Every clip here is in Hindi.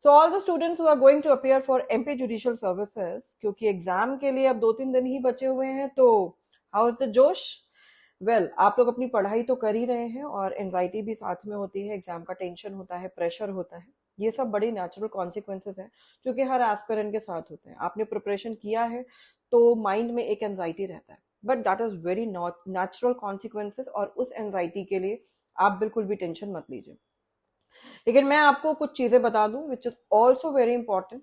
So all the students who are going to appear for MP judicial services, क्योंकि एग्जाम के लिए अब 2-3 दिन ही बचे हुए हैं, तो हाउ इज द जोश? वेल, आप लोग अपनी पढ़ाई तो कर ही रहे हैं और एंजाइटी भी साथ में होती है, एग्जाम का टेंशन होता है, प्रेशर होता है, ये सब बड़ी नेचुरल कॉन्सिक्वेंसेस हैं जो कि हर एस्पिरेंट के साथ होते हैं। आपने प्रिपरेशन किया है तो माइंड में एक एंजाइटी रहता है, but that is very natural consequences, और उस एंजाइटी के लिए आप बिल्कुल भी टेंशन मत लीजिए। लेकिन मैं आपको कुछ चीजें बता दूं which is also very important.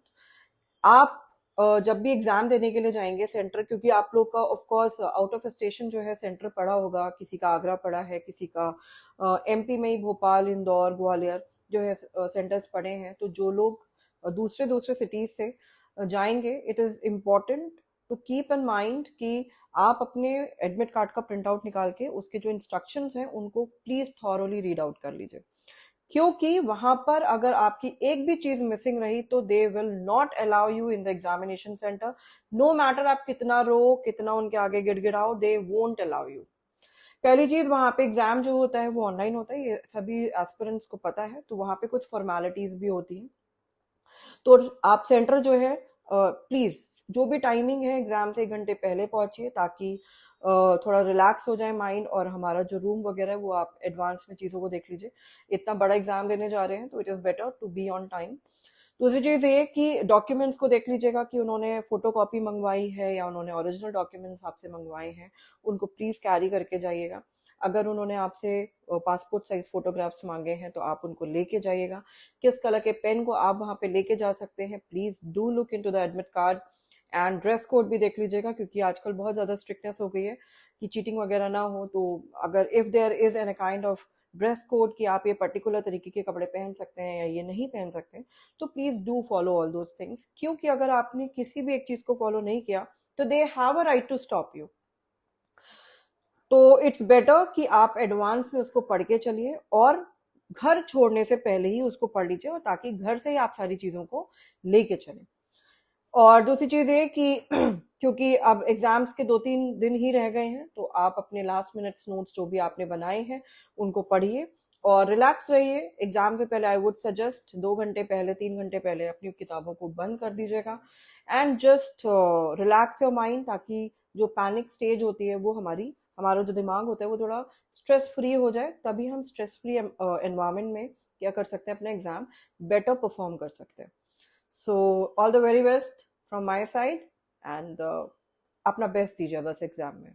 आप जब भी एग्जाम देने के लिए जाएंगे सेंटर, क्योंकि आप लोग का of course out of station जो है सेंटर पड़ा होगा, किसी का आगरा पड़ा है, किसी का एमपी में ही भोपाल, इंदौर, ग्वालियर जो है सेंटर्स पड़े हैं, तो जो लोग दूसरे दूसरे सिटीज से जाएंगे, it is important to keep in mind कि आप अपने एडमिट कार्ड का प्रिंट आउट निकाल के उसके जो इंस्ट्रक्शंस हैं उनको प्लीज थॉरोली रीड आउट कर लीजिए, क्योंकि वहां पर अगर आपकी एक भी चीज मिसिंग रही तो they will not allow you in the examination centre. No matter आप कितना रो, कितना उनके आगे गिड़गिड़ाओ, दे वोंट अलाउ यू। पहली चीज, वहां पे एग्जाम जो होता है वो ऑनलाइन होता है, ये सभी एस्पिरेंट्स को पता है, तो वहां पे कुछ फॉर्मेलिटीज भी होती हैं। तो आप सेंटर जो है प्लीज जो भी टाइमिंग है एग्जाम से 1 घंटे पहले पहुंचिए, ताकि थोड़ा रिलैक्स हो जाए माइंड, और हमारा जो रूम वगैरह है वो आप एडवांस में चीज़ों को देख लीजिए। इतना बड़ा एग्जाम देने जा रहे हैं तो it is better to be on time. दूसरी चीज़ ये कि डॉक्यूमेंट्स को देख लीजिएगा कि उन्होंने फोटो कॉपी मंगवाई है या उन्होंने ओरिजिनल डॉक्यूमेंट्स आपसे मंगवाए हैं, उनको प्लीज़ कैरी करके जाइएगा। अगर उन्होंने आपसे पासपोर्ट साइज फोटोग्राफ्स मांगे हैं तो आप उनको लेके जाइएगा। किस कलर के पेन को आप वहां पे लेके जा सकते हैं, please do look into the admit card. And dress code भी देख लीजिएगा, क्योंकि आजकल बहुत ज्यादा स्ट्रिक्टनेस हो गई है कि चीटिंग वगैरह ना हो। तो अगर if there is an kind of dress code कि आप ये पर्टिकुलर तरीके के कपड़े पहन सकते हैं या ये नहीं पहन सकते, तो please do follow all those things, क्योंकि अगर आपने किसी भी एक चीज को फॉलो नहीं किया तो they have a right to stop you. तो इट्स बेटर कि आप एडवांस में उसको पढ़ के चलिए, और घर छोड़ने से पहले ही उसको पढ़ लीजिए, और ताकि घर से ही आप सारी चीजों को लेके चलें। और दूसरी चीज ये कि क्योंकि अब एग्जाम्स के 2-3 दिन ही रह गए हैं, तो आप अपने लास्ट मिनट्स नोट्स जो भी आपने बनाए हैं उनको पढ़िए और रिलैक्स रहिए। एग्जाम से पहले आई वुड सजेस्ट 2 घंटे पहले, 3 घंटे पहले अपनी किताबों को बंद कर दीजिएगा, and just relax your mind, ताकि जो पैनिक स्टेज होती है वो हमारा जो दिमाग होता है वो थोड़ा स्ट्रेस फ्री हो जाए, तभी हम स्ट्रेस फ्री एनवायरमेंट में क्या कर सकते हैं, अपना एग्जाम बेटर परफॉर्म कर सकते हैं। सो all the very best from my side, and अपना बेस्ट दीजिए बस एग्जाम में।